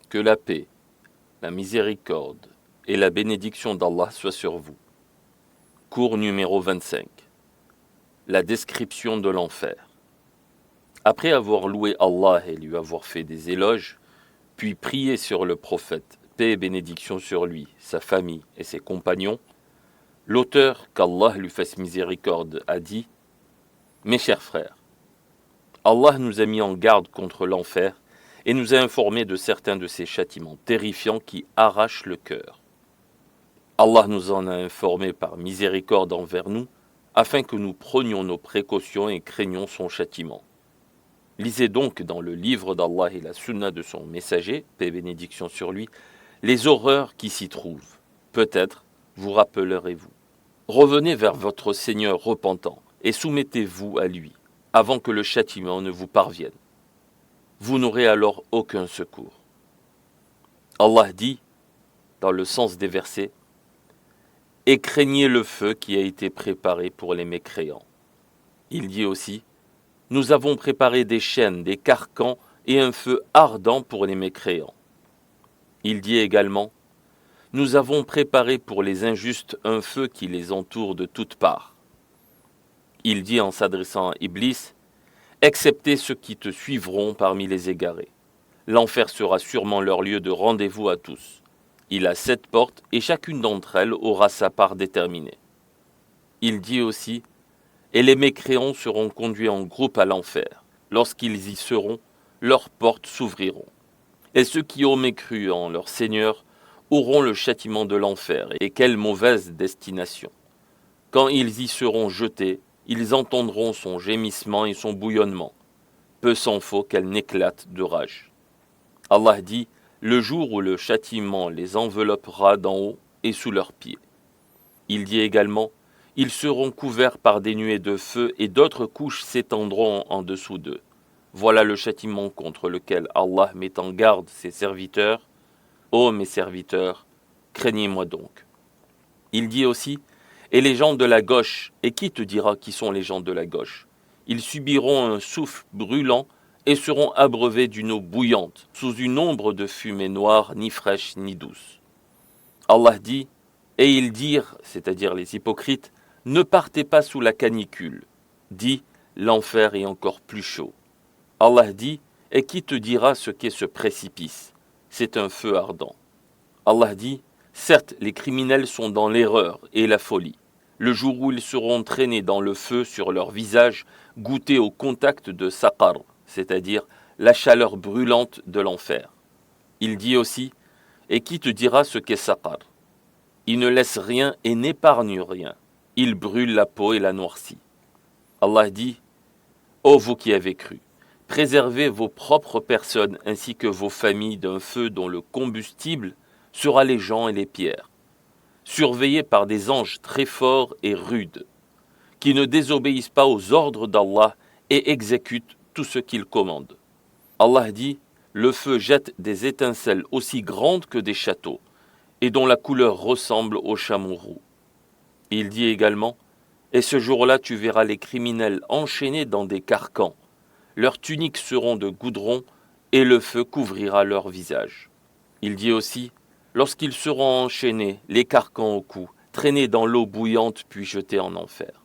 Que la paix, la miséricorde et la bénédiction d'Allah soient sur vous. Cours numéro 25. La description de l'enfer. Après avoir loué Allah et lui avoir fait des éloges, puis prié sur le prophète, paix et bénédiction sur lui, sa famille et ses compagnons, l'auteur, qu'Allah lui fasse miséricorde, a dit « Mes chers frères, Allah nous a mis en garde contre l'enfer et nous a informé de certains de ses châtiments terrifiants qui arrachent le cœur. Allah nous en a informé par miséricorde envers nous, afin que nous prenions nos précautions et craignions son châtiment. Lisez donc dans le livre d'Allah et la sunna de son messager, paix et bénédiction sur lui, les horreurs qui s'y trouvent. Peut-être vous rappellerez-vous. Revenez vers votre Seigneur repentant et soumettez-vous à lui, avant que le châtiment ne vous parvienne. Vous n'aurez alors aucun secours. Allah dit, dans le sens des versets, « Et craignez le feu qui a été préparé pour les mécréants. » Il dit aussi, « Nous avons préparé des chaînes, des carcans et un feu ardent pour les mécréants. » Il dit également, « Nous avons préparé pour les injustes un feu qui les entoure de toutes parts. » Il dit en s'adressant à Iblis, « Excepté ceux qui te suivront parmi les égarés. L'enfer sera sûrement leur lieu de rendez-vous à tous. Il a 7 portes et chacune d'entre elles aura sa part déterminée. » Il dit aussi, « Et les mécréants seront conduits en groupe à l'enfer. Lorsqu'ils y seront, leurs portes s'ouvriront. Et ceux qui ont mécru en leur Seigneur auront le châtiment de l'enfer, et quelle mauvaise destination. Quand ils y seront jetés, ils entendront son gémissement et son bouillonnement. Peu s'en faut qu'elle n'éclate de rage. » Allah dit, le jour où le châtiment les enveloppera d'en haut et sous leurs pieds. Il dit également, ils seront couverts par des nuées de feu et d'autres couches s'étendront en dessous d'eux. Voilà le châtiment contre lequel Allah met en garde ses serviteurs. Ô mes serviteurs, craignez-moi donc. Il dit aussi, et les gens de la gauche, et qui te dira qui sont les gens de la gauche? Ils subiront un souffle brûlant et seront abreuvés d'une eau bouillante, sous une ombre de fumée noire, ni fraîche ni douce. Allah dit, et ils dirent, c'est-à-dire les hypocrites, ne partez pas sous la canicule. Dit, l'enfer est encore plus chaud. Allah dit, et qui te dira ce qu'est ce précipice? C'est un feu ardent. Allah dit, certes, les criminels sont dans l'erreur et la folie. Le jour où ils seront traînés dans le feu sur leur visage, goûtés au contact de saqar, c'est-à-dire la chaleur brûlante de l'enfer. Il dit aussi, et qui te dira ce qu'est saqar? Il ne laisse rien et n'épargne rien. Il brûle la peau et la noircit. Allah dit, ô vous qui avez cru, préservez vos propres personnes ainsi que vos familles d'un feu dont le combustible sera les gens et les pierres, surveillés par des anges très forts et rudes, qui ne désobéissent pas aux ordres d'Allah et exécutent tout ce qu'il commande. Allah dit, le feu jette des étincelles aussi grandes que des châteaux, et dont la couleur ressemble au chameau roux. Il dit également, et ce jour-là tu verras les criminels enchaînés dans des carcans, leurs tuniques seront de goudron, et le feu couvrira leur visage. Il dit aussi, lorsqu'ils seront enchaînés, les carcans au cou, traînés dans l'eau bouillante puis jetés en enfer.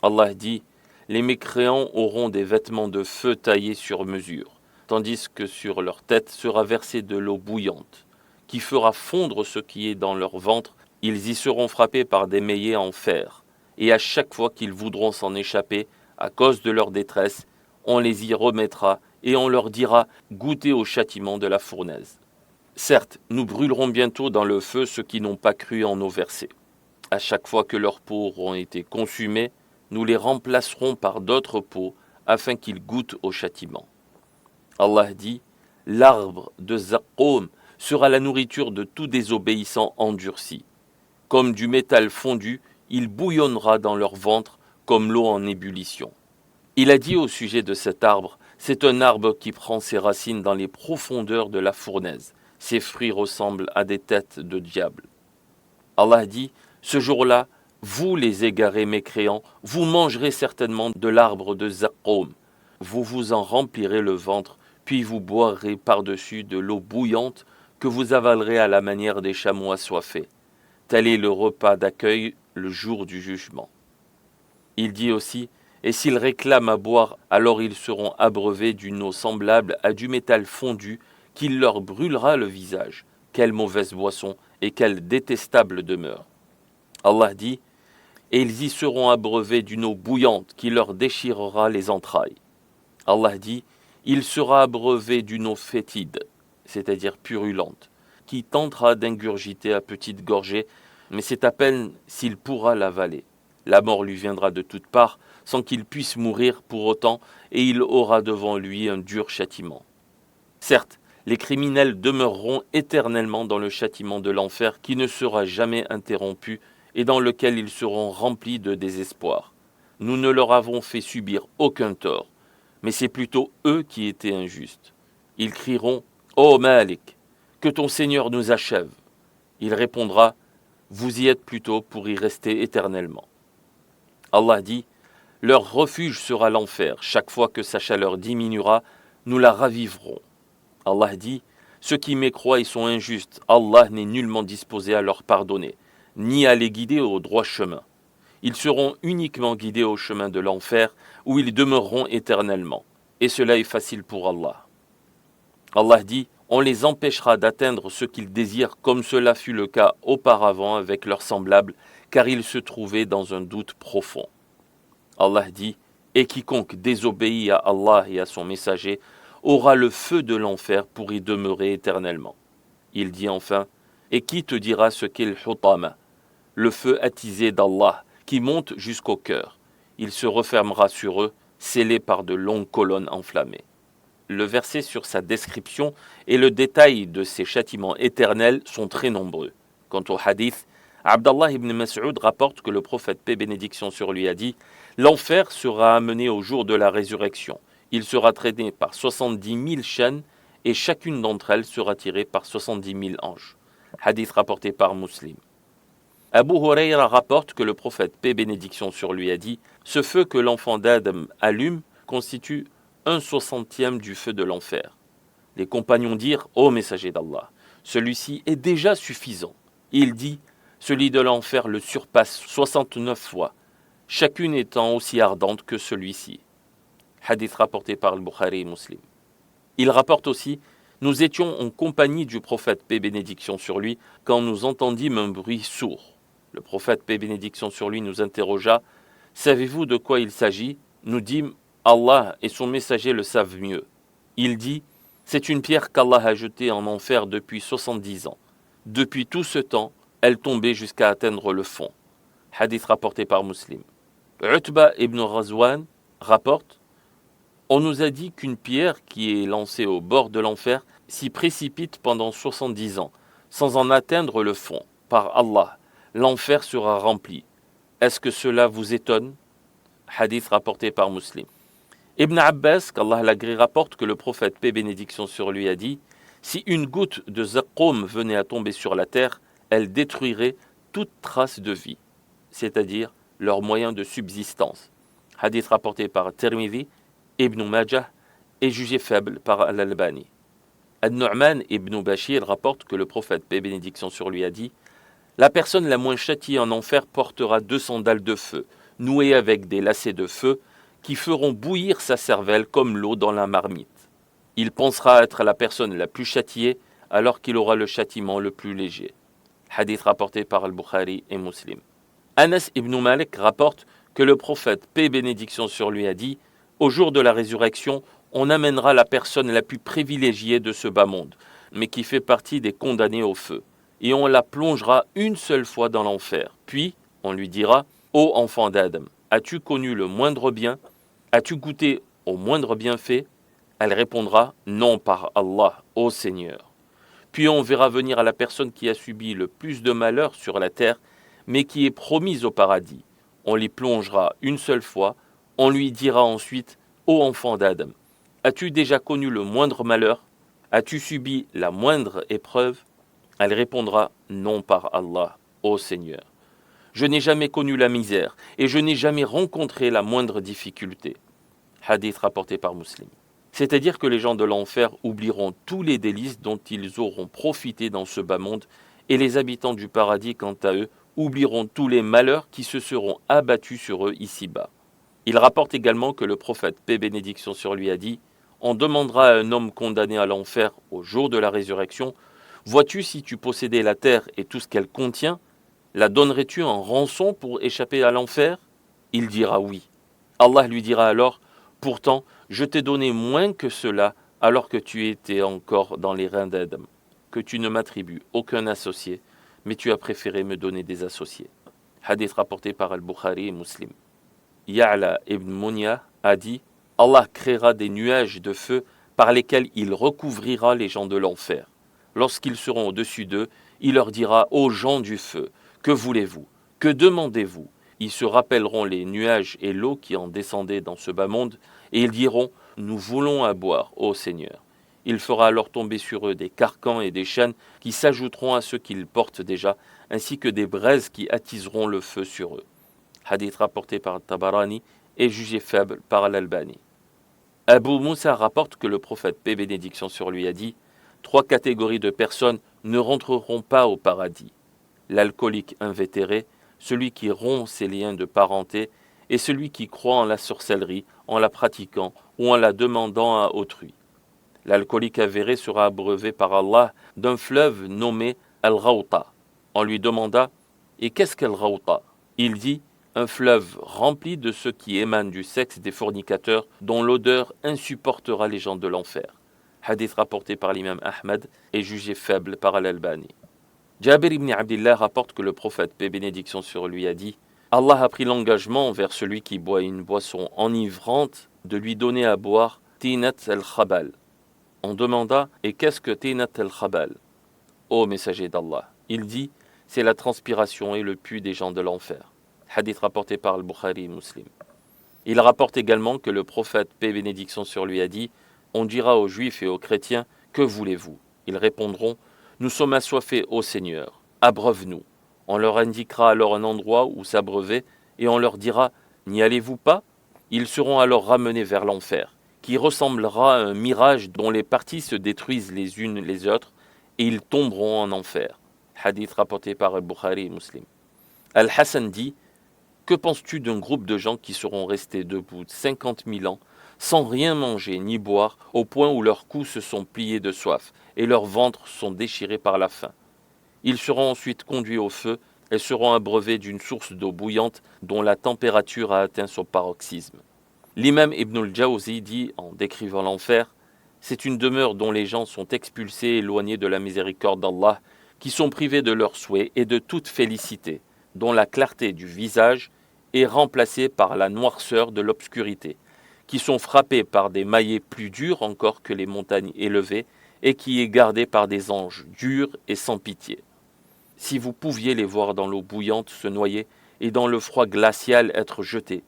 Allah dit, les mécréants auront des vêtements de feu taillés sur mesure, tandis que sur leur tête sera versée de l'eau bouillante, qui fera fondre ce qui est dans leur ventre. Ils y seront frappés par des meillets en fer, et à chaque fois qu'ils voudront s'en échapper, à cause de leur détresse, on les y remettra et on leur dira « Goûtez au châtiment de la fournaise ». Certes, nous brûlerons bientôt dans le feu ceux qui n'ont pas cru en nos versets. À chaque fois que leurs peaux auront été consumées, nous les remplacerons par d'autres peaux afin qu'ils goûtent au châtiment. Allah dit « L'arbre de Zaqqum sera la nourriture de tout désobéissant endurci. Comme du métal fondu, il bouillonnera dans leur ventre comme l'eau en ébullition. » Il a dit au sujet de cet arbre, c'est un arbre qui prend ses racines dans les profondeurs de la fournaise. Ses fruits ressemblent à des têtes de diable. Allah dit, ce jour-là, vous les égarés mécréants, vous mangerez certainement de l'arbre de Zaqqum. Vous vous en remplirez le ventre, puis vous boirez par-dessus de l'eau bouillante que vous avalerez à la manière des chameaux assoiffés. Tel est le repas d'accueil le jour du jugement. Il dit aussi, et s'ils réclament à boire, alors ils seront abreuvés d'une eau semblable à du métal fondu qui leur brûlera le visage. Quelle mauvaise boisson et quelle détestable demeure. Allah dit, et ils y seront abreuvés d'une eau bouillante qui leur déchirera les entrailles. Allah dit, il sera abreuvé d'une eau fétide, c'est-à-dire purulente, qui tentera d'ingurgiter à petites gorgées, mais c'est à peine s'il pourra l'avaler. La mort lui viendra de toutes parts, sans qu'il puisse mourir pour autant, et il aura devant lui un dur châtiment. Certes, les criminels demeureront éternellement dans le châtiment de l'enfer qui ne sera jamais interrompu et dans lequel ils seront remplis de désespoir. Nous ne leur avons fait subir aucun tort, mais c'est plutôt eux qui étaient injustes. Ils crieront « Ô Malik, que ton Seigneur nous achève !» Il répondra « Vous y êtes plutôt pour y rester éternellement. » Allah dit « Leur refuge sera l'enfer. Chaque fois que sa chaleur diminuera, nous la raviverons. » Allah dit « Ceux qui mécroient y sont injustes. Allah n'est nullement disposé à leur pardonner, ni à les guider au droit chemin. Ils seront uniquement guidés au chemin de l'enfer, où ils demeureront éternellement. Et cela est facile pour Allah. » Allah dit « On les empêchera d'atteindre ce qu'ils désirent, comme cela fut le cas auparavant avec leurs semblables, car ils se trouvaient dans un doute profond. » Allah dit « Et quiconque désobéit à Allah et à son messager aura le feu de l'enfer pour y demeurer éternellement. » Il dit enfin « Et qui te dira ce qu'est le hutama, le feu attisé d'Allah, qui monte jusqu'au cœur. Il se refermera sur eux, scellé par de longues colonnes enflammées. » Le verset sur sa description et le détail de ces châtiments éternels sont très nombreux. Quant au hadith, Abdallah ibn Mas'ud rapporte que le prophète, paix et bénédiction sur lui, a dit « L'enfer sera amené au jour de la résurrection. Il sera traîné par 70 000 chaînes et chacune d'entre elles sera tirée par 70 000 anges. » Hadith rapporté par Muslim. Abu Hurayra rapporte que le prophète, paix et bénédiction sur lui, a dit « Ce feu que l'enfant d'Adam allume constitue 1/60 du feu de l'enfer. » Les compagnons dirent « Ô messager d'Allah, celui-ci est déjà suffisant. » Il dit « Celui de l'enfer le surpasse 69 fois, chacune étant aussi ardente que celui-ci. » Hadith rapporté par le Bukhari et Muslim. Il rapporte aussi « Nous étions en compagnie du prophète, paix et bénédiction sur lui, quand nous entendîmes un bruit sourd. Le prophète, paix et bénédiction sur lui, nous interrogea « Savez-vous de quoi il s'agit ?» Nous dîmes « Allah et son messager le savent mieux. » Il dit « C'est une pierre qu'Allah a jetée en enfer depuis 70 ans. Depuis tout ce temps, elle tombait jusqu'à atteindre le fond. » Hadith rapporté par Muslim. Utba ibn Razwan rapporte « On nous a dit qu'une pierre qui est lancée au bord de l'enfer s'y précipite pendant 70 ans, sans en atteindre le fond. Par Allah, l'enfer sera rempli. Est-ce que cela vous étonne ?» Hadith rapporté par Muslim. Ibn Abbas, qu'Allah l'agrée, rapporte que le prophète, paix et bénédiction sur lui, a dit « Si une goutte de zaqqum venait à tomber sur la terre, elle détruirait toute trace de vie, c'est-à-dire leur moyen de subsistance. » Hadith rapporté par Tirmidhi, Ibn Majah, et jugé faible par Al-Albani. Ad-Nu'man ibn Bashir rapporte que le prophète, paix et bénédiction sur lui, a dit « La personne la moins châtiée en enfer portera 2 sandales de feu, nouées avec des lacets de feu, qui feront bouillir sa cervelle comme l'eau dans la marmite. Il pensera être la personne la plus châtiée, alors qu'il aura le châtiment le plus léger. » Hadith rapporté par Al-Bukhari et Muslim. Anas ibn Malik rapporte que le prophète, paix et bénédiction sur lui, a dit « Au jour de la résurrection, on amènera la personne la plus privilégiée de ce bas monde, mais qui fait partie des condamnés au feu, et on la plongera une seule fois dans l'enfer. Puis, on lui dira « Ô enfant d'Adam, as-tu connu le moindre bien? As-tu goûté au moindre bienfait ?» Elle répondra « Non, par Allah, ô Seigneur. » Puis on verra venir à la personne qui a subi le plus de malheur sur la terre, mais qui est promise au paradis. On l'y plongera une seule fois, on lui dira ensuite « Ô enfant d'Adam, as-tu déjà connu le moindre malheur? As-tu subi la moindre épreuve ?» Elle répondra « Non, par Allah, ô Seigneur. Je n'ai jamais connu la misère, et je n'ai jamais rencontré la moindre difficulté. » Hadith rapporté par Muslim. C'est-à-dire que les gens de l'enfer oublieront tous les délices dont ils auront profité dans ce bas monde, et les habitants du paradis, quant à eux, oublieront tous les malheurs qui se seront abattus sur eux ici-bas. Il rapporte également que le prophète, paix et bénédiction sur lui, a dit « On demandera à un homme condamné à l'enfer au jour de la résurrection, vois-tu si tu possédais la terre et tout ce qu'elle contient, la donnerais-tu en rançon pour échapper à l'enfer ?» Il dira oui. Allah lui dira alors « Pourtant, je t'ai donné moins que cela alors que tu étais encore dans les reins d'Adam, que tu ne m'attribues aucun associé, mais tu as préféré me donner des associés. » Hadith rapporté par Al-Bukhari et Muslim. Ya'la ibn Munya a dit « Allah créera des nuages de feu par lesquels il recouvrira les gens de l'enfer. Lorsqu'ils seront au-dessus d'eux, il leur dira « Ô gens du feu, que voulez-vous? Que demandez-vous » Ils se rappelleront les nuages et l'eau qui en descendaient dans ce bas monde, et ils diront « Nous voulons à boire, ô Seigneur ». Il fera alors tomber sur eux des carcans et des chaînes qui s'ajouteront à ceux qu'ils portent déjà, ainsi que des braises qui attiseront le feu sur eux. Hadith rapporté par Tabarani et jugé faible par Al-Albani. Abu Moussa rapporte que le prophète, paix et bénédiction sur lui, a dit « 3 catégories de personnes ne rentreront pas au paradis. L'alcoolique invétéré, celui qui rompt ses liens de parenté, et celui qui croit en la sorcellerie, en la pratiquant ou en la demandant à autrui. L'alcoolique avéré sera abreuvé par Allah d'un fleuve nommé Al-Ghawta. On lui demanda « Et qu'est-ce qu'Al-Ghawta » Il dit « Un fleuve rempli de ceux qui émanent du sexe des fornicateurs, dont l'odeur insupportera les gens de l'enfer. » Hadith rapporté par l'imam Ahmad et jugé faible par Al-Albani. Jabir ibn Abdillah rapporte que le prophète, paix et bénédiction sur lui, a dit « Allah a pris l'engagement envers celui qui boit une boisson enivrante de lui donner à boire tinat al-khabal. » On demanda « Et qu'est-ce que tinat al-khabal » Ô messager d'Allah, il dit « C'est la transpiration et le pu des gens de l'enfer. » Hadith rapporté par Al-Bukhari et Muslim. Il rapporte également que le prophète, paix et bénédiction sur lui, a dit « On dira aux juifs et aux chrétiens « Que voulez-vous » Ils répondront « Nous sommes assoiffés, ô Seigneur, abreuve-nous. » On leur indiquera alors un endroit où s'abreuver et on leur dira « N'y allez-vous pas ?» Ils seront alors ramenés vers l'enfer, qui ressemblera à un mirage dont les parties se détruisent les unes les autres et ils tomberont en enfer. Hadith rapporté par Al-Bukhari et Muslim. Al-Hassan dit « Que penses-tu d'un groupe de gens qui seront restés debout 50 000 ans sans rien manger ni boire, au point où leurs cous se sont pliés de soif et leurs ventres sont déchirés par la faim. Ils seront ensuite conduits au feu et seront abreuvés d'une source d'eau bouillante dont la température a atteint son paroxysme. » L'imam Ibn al-Jawzi dit, en décrivant l'enfer, « C'est une demeure dont les gens sont expulsés et éloignés de la miséricorde d'Allah, qui sont privés de leurs souhaits et de toute félicité, dont la clarté du visage est remplacée par la noirceur de l'obscurité, qui sont frappés par des maillets plus durs encore que les montagnes élevées, et qui est gardé par des anges durs et sans pitié. Si vous pouviez les voir dans l'eau bouillante se noyer et dans le froid glacial être jetés,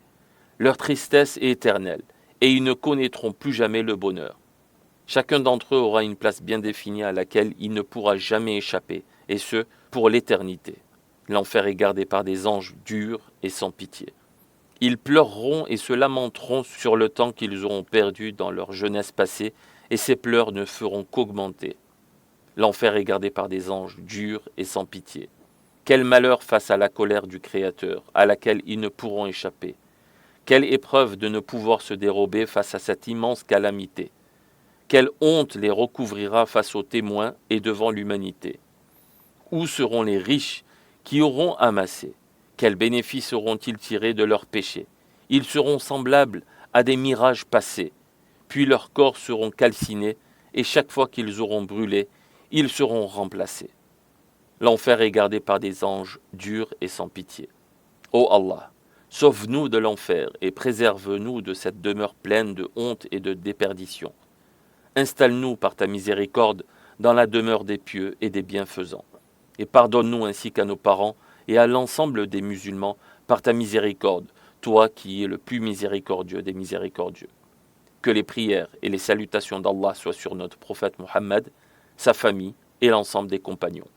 leur tristesse est éternelle, et ils ne connaîtront plus jamais le bonheur. Chacun d'entre eux aura une place bien définie à laquelle il ne pourra jamais échapper, et ce, pour l'éternité. L'enfer est gardé par des anges durs et sans pitié. Ils pleureront et se lamenteront sur le temps qu'ils auront perdu dans leur jeunesse passée, et ces pleurs ne feront qu'augmenter. L'enfer est gardé par des anges durs et sans pitié. Quel malheur face à la colère du Créateur, à laquelle ils ne pourront échapper. Quelle épreuve de ne pouvoir se dérober face à cette immense calamité. Quelle honte les recouvrira face aux témoins et devant l'humanité. Où seront les riches qui auront amassé? Quels bénéfices auront-ils tirés de leurs péchés? Ils seront semblables à des mirages passés, puis leurs corps seront calcinés, et chaque fois qu'ils auront brûlé, ils seront remplacés. L'enfer est gardé par des anges durs et sans pitié. Ô Allah, sauve-nous de l'enfer et préserve-nous de cette demeure pleine de honte et de déperdition. Installe-nous par ta miséricorde dans la demeure des pieux et des bienfaisants, et pardonne-nous ainsi qu'à nos parents et à l'ensemble des musulmans par ta miséricorde, toi qui es le plus miséricordieux des miséricordieux. Que les prières et les salutations d'Allah soient sur notre prophète Mohammed, sa famille et l'ensemble des compagnons.